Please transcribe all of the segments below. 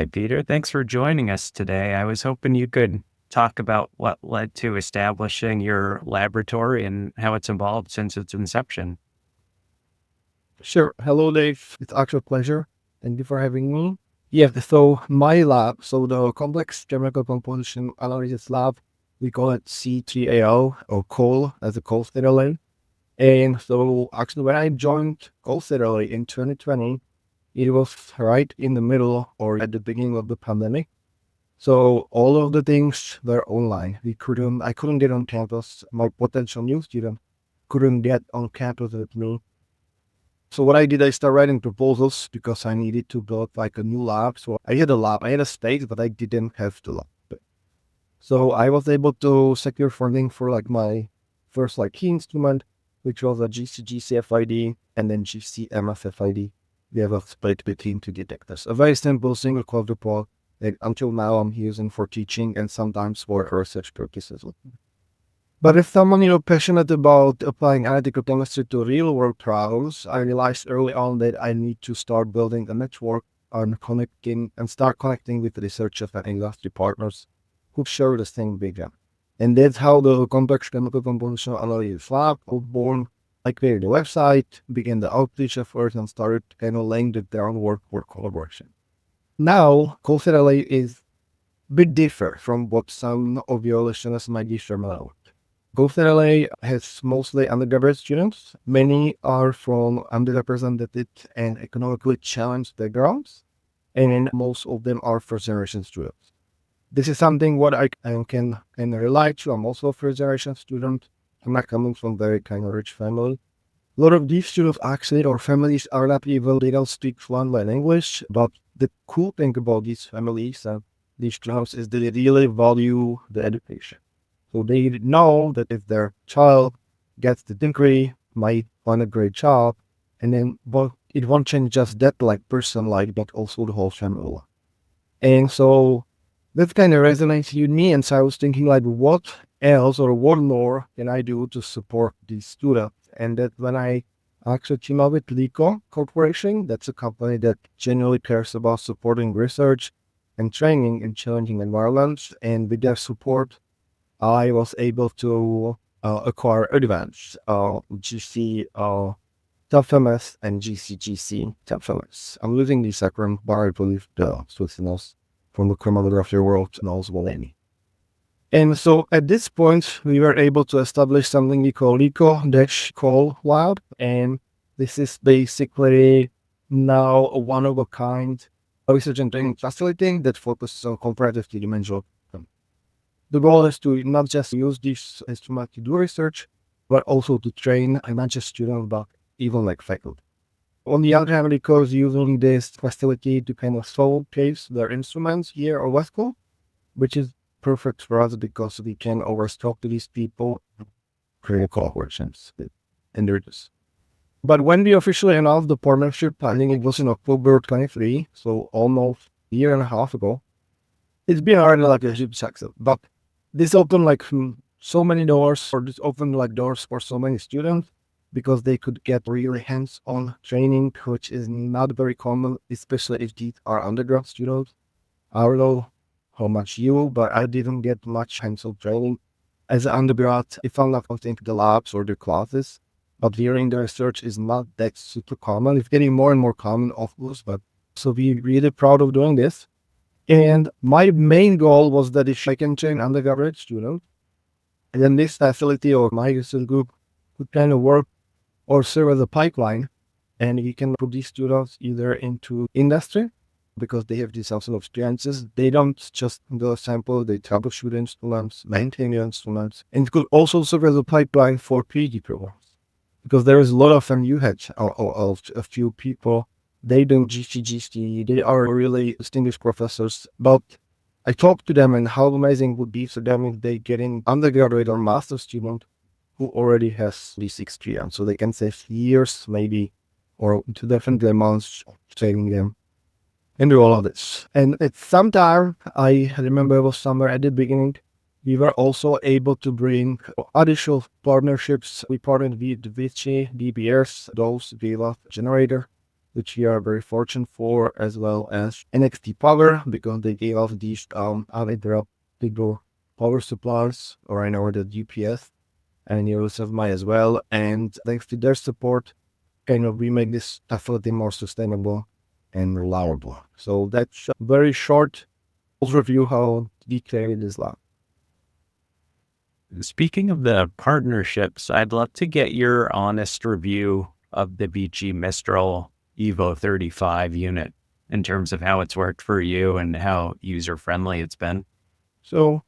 Hi, Peter. Thanks for joining us today. I was hoping you could talk about what led to establishing your laboratory and how it's evolved since its inception. Sure. Hello, Dave. It's actually a pleasure. Thank you for having me. Yeah, so my lab, so the complex chemical composition analysis lab, we call it C3AL or COAL as a coal sterile. And so actually when I joined coal sterile in 2020, it was right in the middle or at the beginning of the pandemic. So all of the things were online. I couldn't get on campus. My potential new student couldn't get on campus with me. So what I did, I started writing proposals because I needed to build like a new lab. So I had a lab, I had a space, but I didn't have the lab. So I was able to secure funding for like my first like key instrument, which was a GC-GCFID and then GC-MFFID. We have a split between two detectors. A very simple single quadrupole that until now I'm using for teaching and sometimes for research purposes. But if someone passionate about applying analytical chemistry to real-world trials, I realized early on that I need to start building a network and start connecting with researchers and industry partners who share the same vision. And that's how the complex chemical composition analysis lab was born. I created a website, began the outreach efforts, and started laying the groundwork for collaboration. Now, CoLCLA is a bit different from what some of your listeners might be familiar with. CoLCLA has mostly undergraduate students. Many are from underrepresented and economically challenged backgrounds, and most of them are first-generation students. This is something what I can relate to. I'm also a first-generation student. I'm not coming from very kind of rich family. A lot of these students actually, or families are not even, they don't speak fluent English, but the cool thing about these families and these students is they really value the education. So they know that if their child gets the degree, might find a great job, and then but it won't change just that like person life, but also the whole family. And so that kind of resonates with me. And so I was thinking like, what else or what more can I do to support these students? And that when I actually team up with LECO Corporation, that's a company that genuinely cares about supporting research and training in challenging environments. And with their support, I was able to acquire advanced GC TFMS and GC TFMS. I'm using this acronym, but I believe the listeners from the chromatography world knows what I mean. And so at this point, we were able to establish something we call LECO-C³AL lab. And this is basically now a one-of-a-kind research and training facility that focuses on comparative three-dimensional. The goal is to not just use this instrument to do research, but also to train not just students, but even like faculty. On the other hand, because using this facility to showcase their instruments here at Westco, which is perfect for us because we can always talk to these people, create collaborations, and they're just. But when we officially announced the partnership, I think it was in October 23, so almost a year and a half ago, it's been already like a huge success. But this opened like so many doors, or this opened like doors for so many students because they could get really hands-on training, which is not very common, especially if these are undergrad students. I don't know how much you, but I didn't get much hands-on training as an undergrad. If I'm not going into the labs or the classes, but hearing the research is not that super common. It's getting more and more common, of course, but so we're really proud of doing this. And my main goal was that if I can train undergraduate students, and then this facility or my research group could work or serve as a pipeline, and we can put these students either into industry because they have these sort of experiences. They don't just do a sample, they troubleshoot instruments, maintain the instruments, and it could also serve as a pipeline for PhD programs because there is a lot of them. You had a few people. They do GCGC, they are really distinguished professors, but I talked to them and how amazing it would be for them if they get in undergraduate or master student who already has this experience. So they can save years maybe, or to definitely months training them and do all of this. And at some time, I remember it was somewhere at the beginning, we were also able to bring additional partnerships. We partnered with Vichy, DBS, those Vila generator. which we are very fortunate for, as well as NXT Power, because they gave us these uninterruptible power supplies, or I know the UPS, and USFMI as well. And thanks to their support, we make this facility more sustainable and reliable. So that's a very short overview how we created this lab. Speaking of the partnerships, I'd love to get your honest review of the VG Mistral Evo 35 unit in terms of how it's worked for you and how user-friendly it's been. So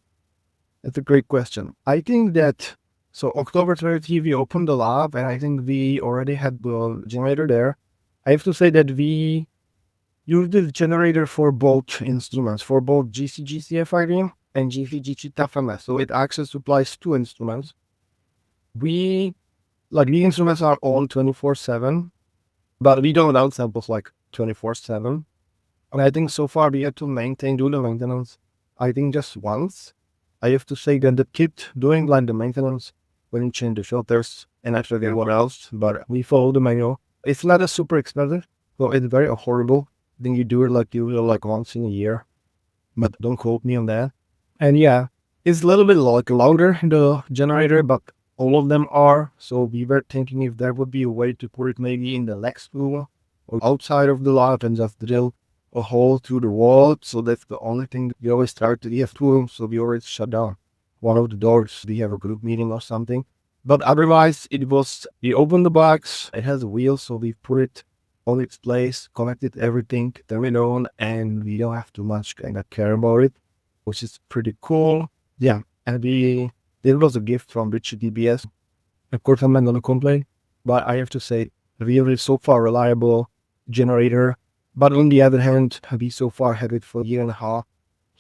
that's a great question. I think that, October 30th, we opened the lab, and I think we already had the generator there. I have to say that we used the generator for both instruments, for both GC-GCFID and GC-GC-TFMS. So it actually supplies two instruments. The instruments are on 24/7, but we don't run samples 24/7. And I think so far we had to do the maintenance, I think just once. I have to say that the kit doing the maintenance when you change the filters and actually what else, but we follow the manual. It's not a super expensive, so it's very affordable. Then you do it once in a year, but don't quote me on that. And yeah, it's a little bit louder, the generator, but all of them are. So we were thinking if there would be a way to put it maybe in the next room or outside of the lab and just drill a hole through the wall. So that's the only thing that we always try to. We have two rooms, so we always shut down one of the doors. We have a group meeting or something. But otherwise, we opened the box. It has a wheel, so we put it on its place, connected everything, turn it on, and we don't have too much care about it, which is pretty cool. Yeah, and it was a gift from Richard DBS. Of course, I'm not gonna complain, but I have to say, really so far reliable generator. But on the other hand, we so far had it for a year and a half,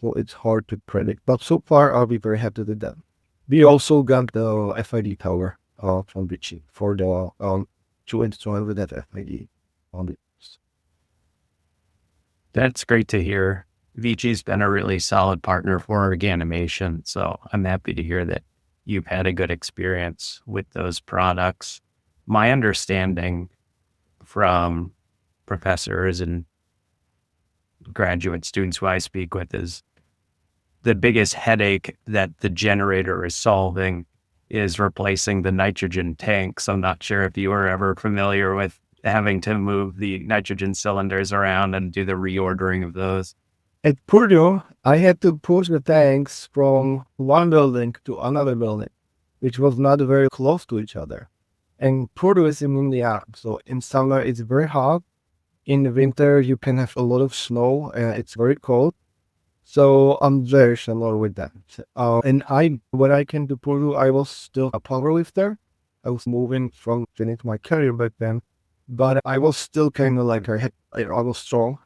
so it's hard to predict. But so far, I'll be very happy with that. We also got the FID tower from Richie for the 2 instrument with that FID on it. That's great to hear. VG's been a really solid partner for Organimation, so I'm happy to hear that you've had a good experience with those products. My understanding from professors and graduate students who I speak with is the biggest headache that the generator is solving is replacing the nitrogen tanks. I'm not sure if you were ever familiar with having to move the nitrogen cylinders around and do the reordering of those. At Purdue, I had to push the tanks from one building to another building, which was not very close to each other. And Purdue is in India, so in summer it's very hot. In the winter, you can have a lot of snow, and it's very cold. So I'm very familiar with that. When I came to Purdue, I was still a power lifter. I was moving from finishing my career back then, but I was still kind of I was strong.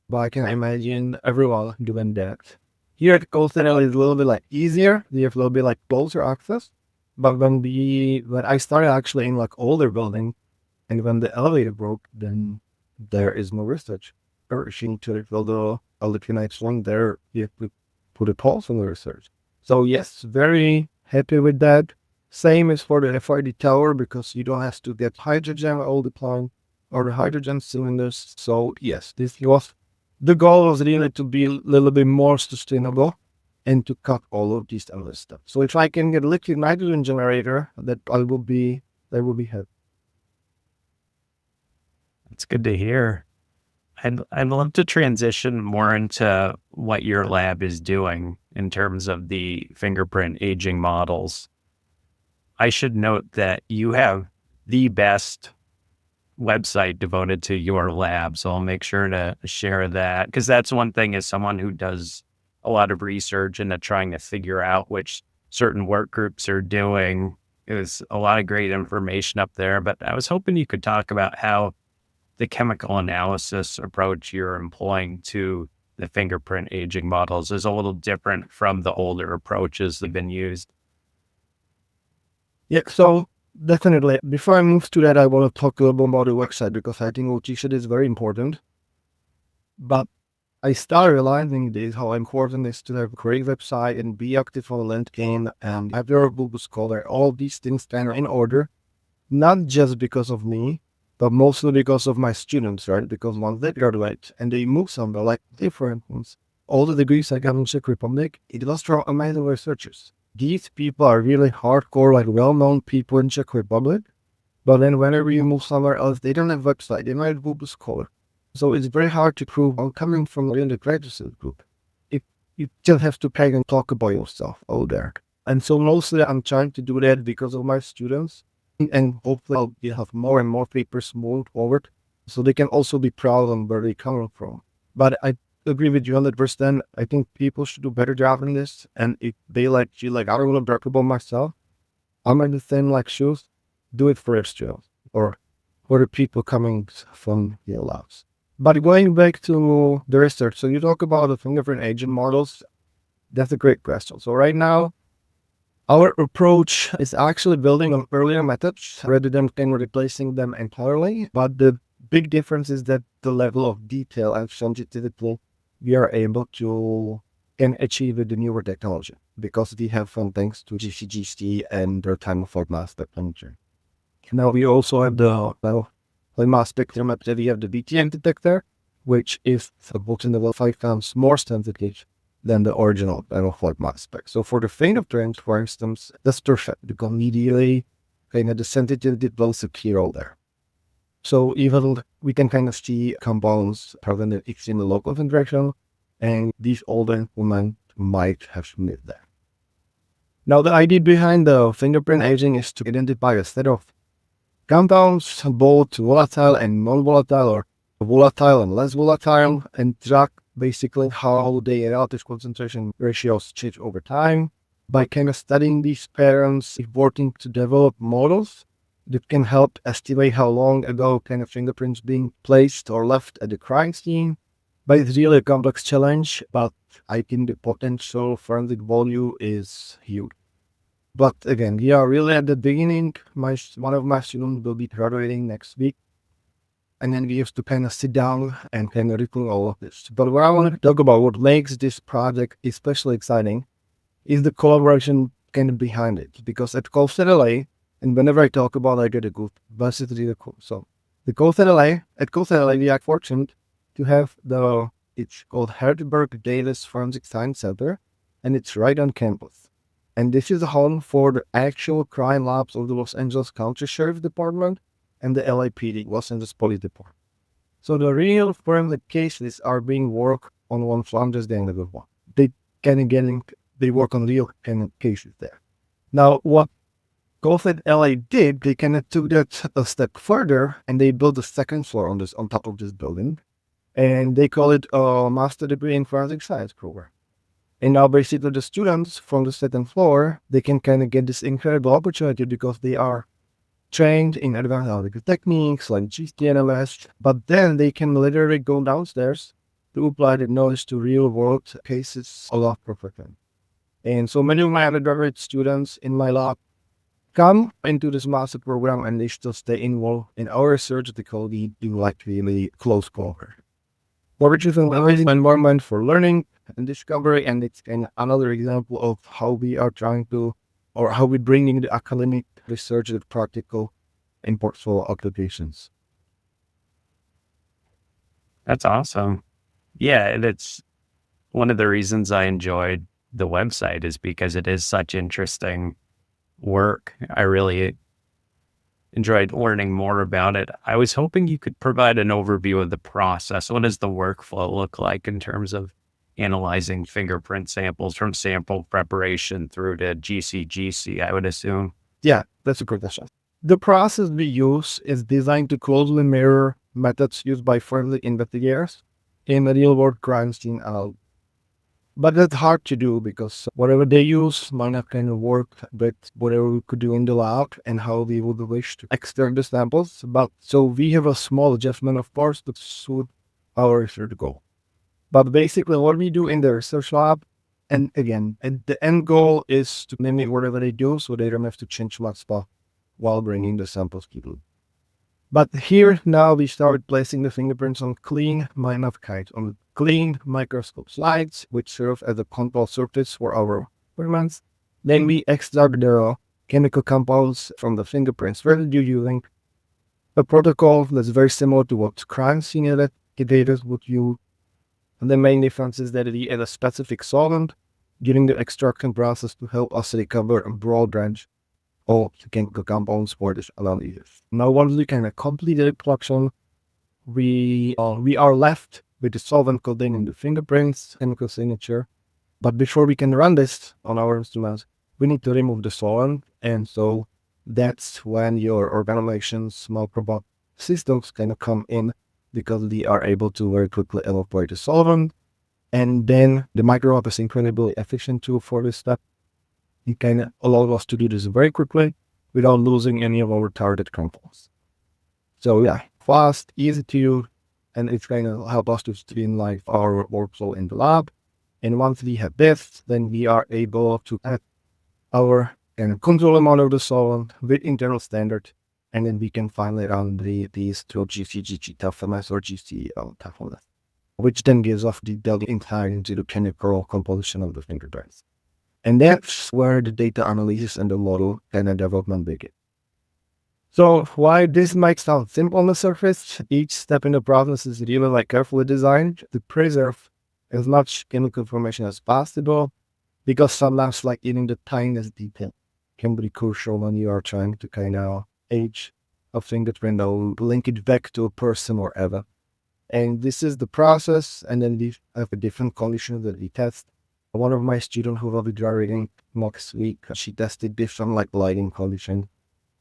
But I can imagine everyone doing that. Here at Coastal it's a little bit easier. You have a little bit closer access. But when I started actually in older building, and when the elevator broke, then there is no research. Urging to refill the electrolyte one there, you have to put a pause on the research. So yes, very happy with that. Same is for the FID tower, because you don't have to get hydrogen all the time or the hydrogen cylinders. So yes, the goal was really to be a little bit more sustainable and to cut all of these other stuff. So if I can get a liquid nitrogen generator, that will be happy. That's good to hear. I'd love to transition more into what your lab is doing in terms of the fingerprint aging models. I should note that you have the best website devoted to your lab, so I'll make sure to share that, because that's one thing as someone who does a lot of research into trying to figure out which certain work groups are doing. There's a lot of great information up there, but I was hoping you could talk about how the chemical analysis approach you're employing to the fingerprint aging models is a little different from the older approaches that have been used. Yeah, so definitely. Before I move to that, I want to talk a little bit about the website, because I think what you said is very important. But I started realizing this, how important it is to have a great website and be active on LinkedIn and have your Google Scholar, all these things kind of in order, not just because of me, but mostly because of my students, right? Because once they graduate and they move somewhere, like different ones, all the degrees I got in Czech Republic, it was from amazing researchers. These people are really hardcore, like well-known people in Czech Republic. But then whenever you move somewhere else, they don't have website, they don't have Google Scholar. So it's very hard to prove I'm coming from the undergraduate group. If you just have to pay and talk about yourself out there. And so mostly I'm trying to do that because of my students. And hopefully I'll have more and more papers moved forward so they can also be proud on where they come from. But I agree with you 100%. I think people should do a better job in this. And if they feel like I don't want to talk about myself, I'm in the same shoes, do it for your students or for the people coming from your labs. But going back to the research, so you talk about the fingerprint agent models. That's a great question. So right now, our approach is actually building on earlier methods rather than replacing them entirely. But the big difference is that the level of detail and sensitivity we are able to can achieve with the newer technology because we have some thanks to GCGC and their time of flight mass spectrometry. Now we also have the mass spectrometry. We have the BTM detector, which is about in the 5 times more sensitive than the original flight mass spec. So for the fingerprint, for instance, that's perfect because immediately the sensitivity blows a keyhole there. So even we can see compounds present in extremely low concentration, and these older implement might have missed there. Now the idea behind the fingerprint aging is to identify a set of compounds, both volatile and non-volatile, or volatile and less volatile, and track basically how their relative concentration ratios change over time. By studying these patterns, it's working to develop models that can help estimate how long ago fingerprints being placed or left at the crime scene. But it's really a complex challenge, but I think the potential forensic value is huge. But again, we are really at the beginning. One of my students will be graduating next week. And then we have to sit down and rethink all of this. But what I want to talk about, what makes this project especially exciting, is the collaboration behind it. Because at LECO-C³AL, and whenever I talk about it, I get a good buzz. It's really cool. So the LECO-C³AL, we are fortunate to have it's called Hertzberg-Davis Forensic Science Center, and it's right on campus. And this is a home for the actual crime labs of the Los Angeles County Sheriff Department and the LAPD, Los Angeles Police Department. So the real forensic cases are being worked on one farm, just the other one. They work on real cases there. Now, what LA did, they took that a step further, and they built a second floor on top of this building, and they call it a Master Degree in Forensic Science program. And now basically the students from the second floor, they can get this incredible opportunity because they are trained in advanced analytical techniques like GCNLS, but then they can literally go downstairs to apply the knowledge to real world cases a lot perfectly. And so many of my undergraduate students in my lab come into this master program and they still stay involved in our research because we do really close collaboration. Which is an amazing environment for learning and discovery, and it's another example of how we are trying to, or how we're bringing the academic research to practical impactful applications. That's awesome. Yeah, and it's one of the reasons I enjoyed the website is because it is such interesting work. I really enjoyed learning more about it. I was hoping you could provide an overview of the process. What does the workflow look like in terms of analyzing fingerprint samples from sample preparation through to GCGC, I would assume? Yeah, that's a good question. The process we use is designed to closely mirror methods used by forensic investigators in a real-world crime scene analysis. But that's hard to do because whatever they use might not work with whatever we could do in the lab and how we would wish to extract the samples. But so we have a small adjustment, of course, to suit our research goal. But basically what we do in the research lab, and again, the end goal is to mimic whatever they do so they don't have to change much stuff while bringing the samples to them. But here now we started placing the fingerprints on clean microscope slides, which serve as a control surface for our experiments. Then we extract the chemical compounds from the fingerprints residue using a protocol that's very similar to what crime scene investigators would use. And the main difference is that it has a specific solvent during the extraction process to help us recover a broad range of chemical compounds for this analysis. Now, once we can complete the extraction, we are left with the solvent containing the fingerprints, chemical signature. But before we can run this on our instruments, we need to remove the solvent. And so that's when your organization's microbial systems kind of come in, because they are able to very quickly evaporate the solvent. And then the microlab is incredibly efficient tool for this step. It kind of allows us to do this very quickly without losing any of our target compounds. So yeah, fast, easy to use, and it's going to help us to streamline our workflow in the lab. And once we have this, then we are able to add our control amount of the solvent with internal standard, and then we can finally run these through GC/GC toughness or GC/CL toughness, which then gives us detailed insight into the chemical composition of the fingerprints. And that's where the data analysis and the model kind of development begin. So while this might sound simple on the surface, each step in the process is really carefully designed to preserve as much chemical information as possible, because sometimes even the tiniest detail can be crucial when you are trying to kind of age a fingerprint or link it back to a person or ever. And this is the process, and then we have a different conditions that we test. One of my students who will be driving next week, she tested different lighting conditions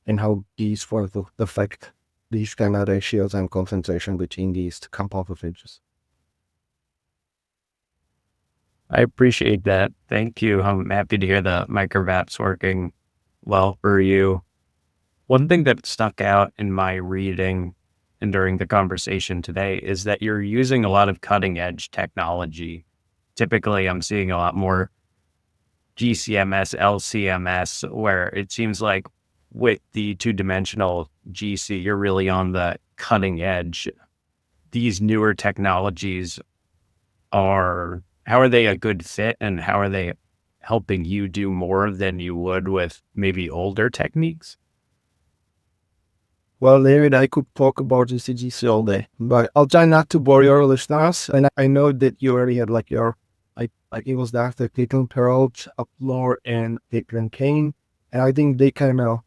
and how these for the affect these kind of ratios and concentration between these compound percentages. I appreciate that. Thank you. I'm happy to hear the microvap's working well for you. One thing that stuck out in my reading and during the conversation today is that you're using a lot of cutting edge technology. Typically, I'm seeing a lot more GCMS, LCMS, where it seems like with the two-dimensional GC, you're really on the cutting edge. These newer technologies how are they a good fit, and how are they helping you do more than you would with maybe older techniques? Well, David, I could talk about GCGC all day, but I'll try not to bore your listeners. And I know that you already had your, it was Dr. Caitlin Perrault, Upload, and Caitlin Kane. And I think they kind of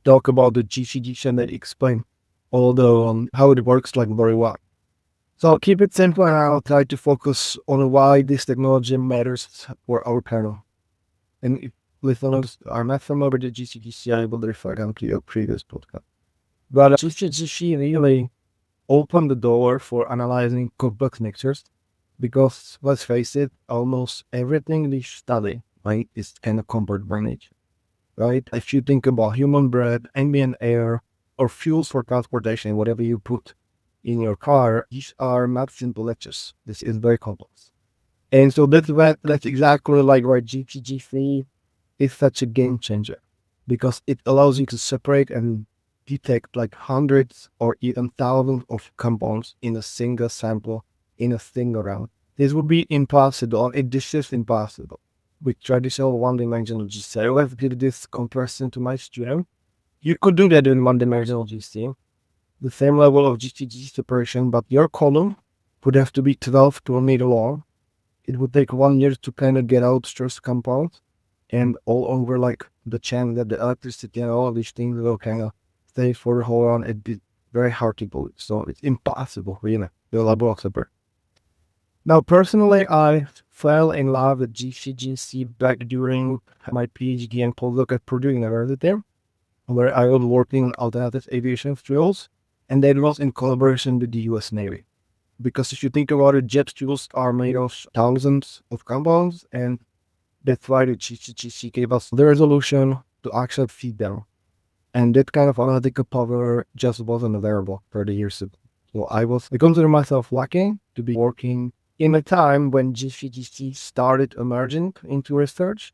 talk about the GCGC and they explain all the how it works very well. So I'll keep it simple, and I'll try to focus on why this technology matters for our panel. And if listeners are not familiar with the GCGC, I will refer them to your previous podcast. But GCGC really opened the door for analyzing complex mixtures, because let's face it, almost everything we study, right, is kind of compared by nature, right? If you think about human breath, ambient air, or fuels for transportation, whatever you put in your car, these are not simple lectures. This is very complex. And so that's exactly why GPG3 is such a game changer, because it allows you to separate and detect hundreds or even thousands of compounds in a single sample, in a single round. This would be impossible, this is impossible with traditional one-dimensional GC. I always did this comparison to my student. You could do that in one-dimensional GC, the same level of GCG separation, but your column would have to be 12 to a meter long. It would take 1 year to kind of get out stress compounds, and all over the chance that the electricity and all of these things will kind of stay for the whole round. It'd be very hard to believe. So it's impossible, really, the level of separation. Now, personally, I fell in love with GCGC back during my PhD and postdoc at Purdue University, where I was working on alternative aviation fuels, and that was in collaboration with the US Navy. Because if you think about it, jet fuels are made of thousands of compounds, and that's why the GCGC gave us the resolution to actually feed them. And that kind of analytical power just wasn't available 30 years ago. So I consider myself lucky to be working in a time when GCGC started emerging into research.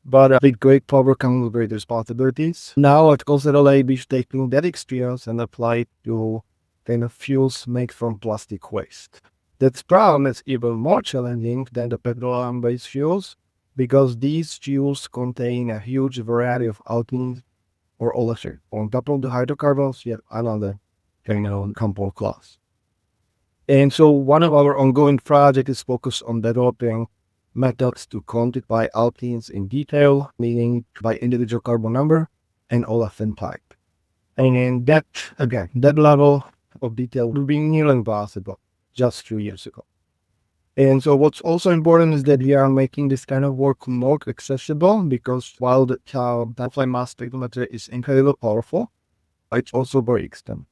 But with great power comes with great responsibilities. Now I'd consider we've taken that experience and apply it to kind of fuels made from plastic waste. That problem is even more challenging than the petroleum-based fuels, because these fuels contain a huge variety of alkenes or olefins. On top of the hydrocarbons, we have another Compo class. And so one of our ongoing projects is focused on developing methods to quantify alkenes in detail, meaning by individual carbon number and olefin type. And that, again, that level of detail would be nearly impossible just 2 years ago. And so what's also important is that we are making this kind of work more accessible, because while the time-of-flight mass spectrometry is incredibly powerful, it's also very expensive.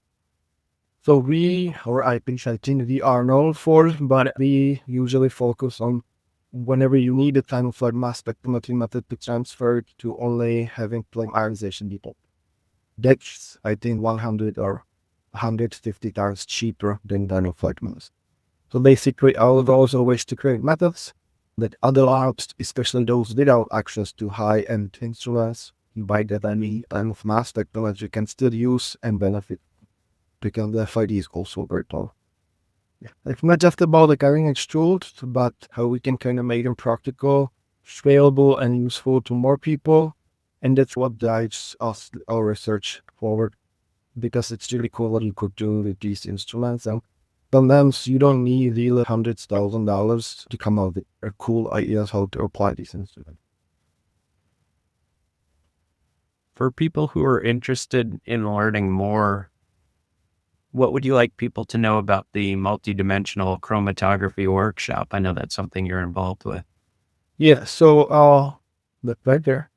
So we are known for, but we usually focus on whenever you need a time-of-flight mass spectrometry method to transfer it to only having ionization depot. That's, I think, 100 or 150 times cheaper than time-of-flight mass. So basically, our goal is always to create methods that other labs, especially those without access to high-end instruments, by that I mean time of mass spectrometry, can still use and benefit, because the FID is also very tall. It's not just about the carrying tools, but how we can kind of make them practical, scalable, and useful to more people. And that's what drives our research forward, because it's really cool what you could do with these instruments. And sometimes you don't need really hundreds of thousands of dollars to come up with cool ideas how to apply these instruments. For people who are interested in learning more, what would you like people to know about the multidimensional chromatography workshop? I know that's something you're involved with. Yeah, so look right there.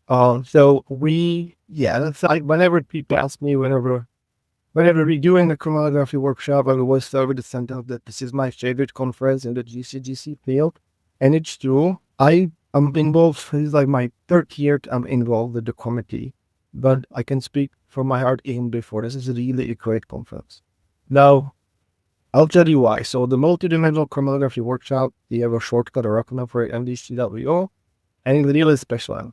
So that's like whenever people ask me, whenever we're doing a chromatography workshop, I always start with the sentence that this is my favorite conference in the GCGC field. And it's true. I'm involved, this is like my third year I'm involved with the committee, but I can speak from my heart even before. This is really a great conference. Now, I'll tell you why. So the multidimensional chromatography workshop, we have a shortcut or acronym for MDCWO, and it's really special.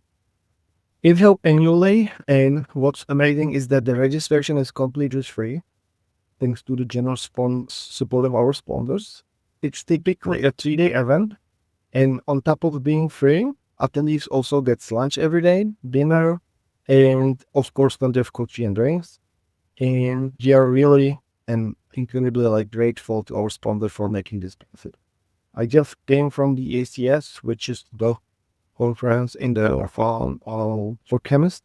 It held annually, and what's amazing is that the registration is completely free, thanks to the generous support of our sponsors. It's typically a 3-day event, and on top of being free, attendees also get lunch every day, dinner, and of course plenty of coffee and drinks. And we are really and incredibly grateful to our sponsor for making this benefit. I just came from the ACS, which is the conference in the fall for chemists,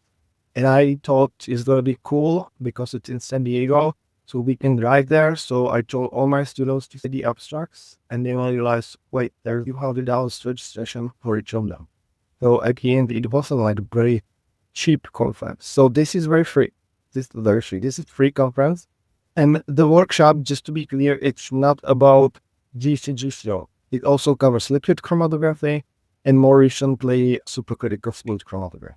and I thought it's gonna be cool because it's in San Diego, so we can drive there. So I told all my students to see the abstracts, and then I realized, wait, there's $200 registration for each of them. So again, it wasn't like a very cheap conference. So this is very free. This is very free. This is free conference, and the workshop, just to be clear, it's not about GCGC. It also covers liquid chromatography, and more recently, supercritical fluid chromatography.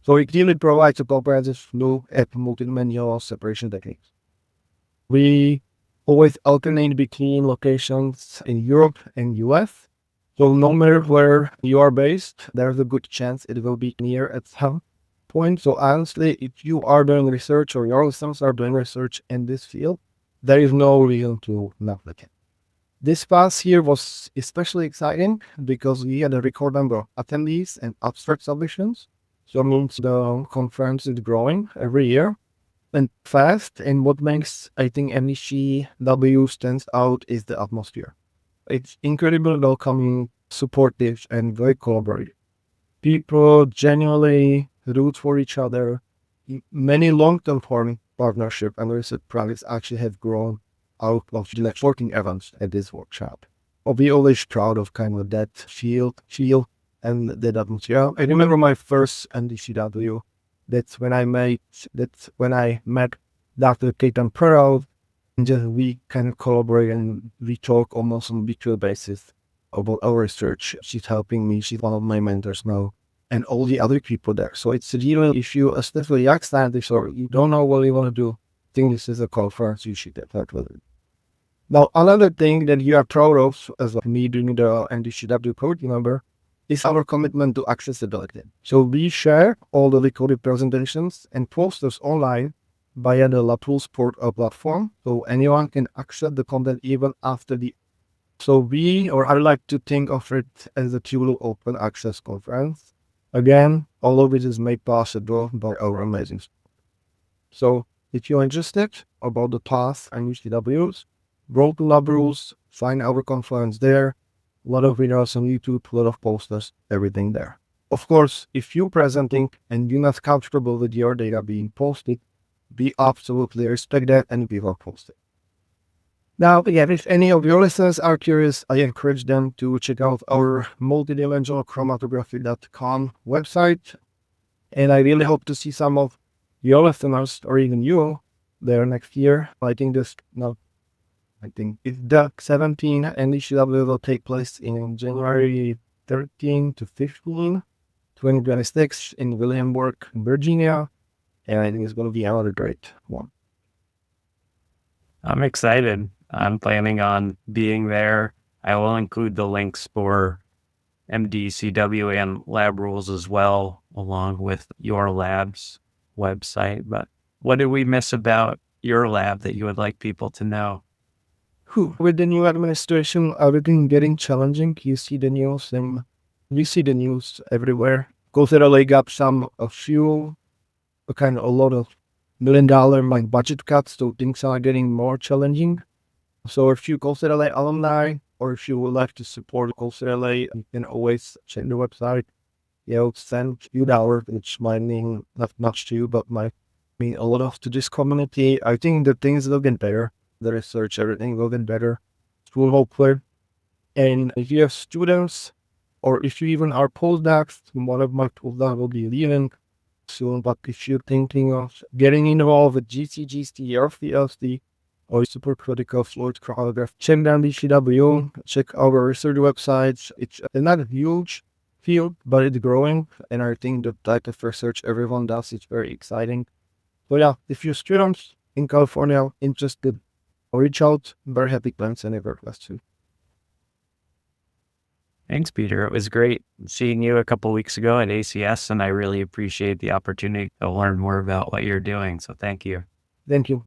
So it really provides a comprehensive look at multidimensional separation techniques. We always alternate between locations in Europe and US. So no matter where you are based, there's a good chance it will be near at some point. So honestly, if you are doing research or your listeners are doing research in this field, there is no reason to not attend. This past year was especially exciting because we had a record number of attendees and abstract submissions. So it means the conference is growing every year and fast. And what makes, I think, MDCW stands out is the atmosphere. It's incredibly welcoming, supportive, and very collaborative. People genuinely root for each other. Many long-term partnership and research projects actually have grown out of the networking events at this workshop. We're always proud of kind of that feel and that atmosphere. I remember my first NDCW. That's when I met Dr. Ketan Pearl, and just we kind of collaborate and we talk almost on a weekly basis about our research. She's helping me. She's one of my mentors now, and all the other people there. So it's really, if you, especially young scientists, or you don't know what you want to do, I think this is a conference you should definitely do. Now, another thing that you are proud of, as of me doing the NDCW code number, is our commitment to accessibility. So we share all the LECO presentations and posters online via the LAPOOL's platform, so anyone can access the content even after the. So I like to think of it as a truly open access conference. Again, all of it is made possible by our amazing. So if you're interested, about the path and UCWs. Go to lab rules, find our conference there. A lot of videos on YouTube, a lot of posters, everything there. Of course, if you're presenting and you're not comfortable with your data being posted, be absolutely respect that and we will post it. Now, yeah, if any of your listeners are curious, I encourage them to check out our multidimensional chromatography.com website. And I really hope to see some of your listeners or even you there next year. I think it's the 17 and ECW will take place in January 13 to 15, 2026 in Williamsburg, Virginia. And I think it's going to be another great one. I'm excited. I'm planning on being there. I will include the links for MDCW and lab rules as well, along with your lab's website. But what did we miss about your lab that you would like people to know? With the new administration, everything getting challenging. You see the news and we see the news everywhere. Culturally got a lot of $1 million budget cuts, so things are getting more challenging. So if you Culturally alumni, or if you would like to support Culturally, you can always check the website. Send a few dollars, which might mean not much to you, but might mean a lot to this community. I think that things will get better. The research, everything will get better. School hopefully. And if you have students, or if you even are postdocs, one of my postdocs will be leaving soon, but if you're thinking of getting involved with GCGC or FLC or supercritical fluid chromatography, check down DCW, check our research websites. It's not a huge field, but it's growing, and I think the type of research everyone does is very exciting. So yeah, if you're students in California interested, reach out. Very happy plans and ever class too. Thanks, Peter. It was great seeing you a couple of weeks ago at ACS, and I really appreciate the opportunity to learn more about what you're doing. So thank you. Thank you.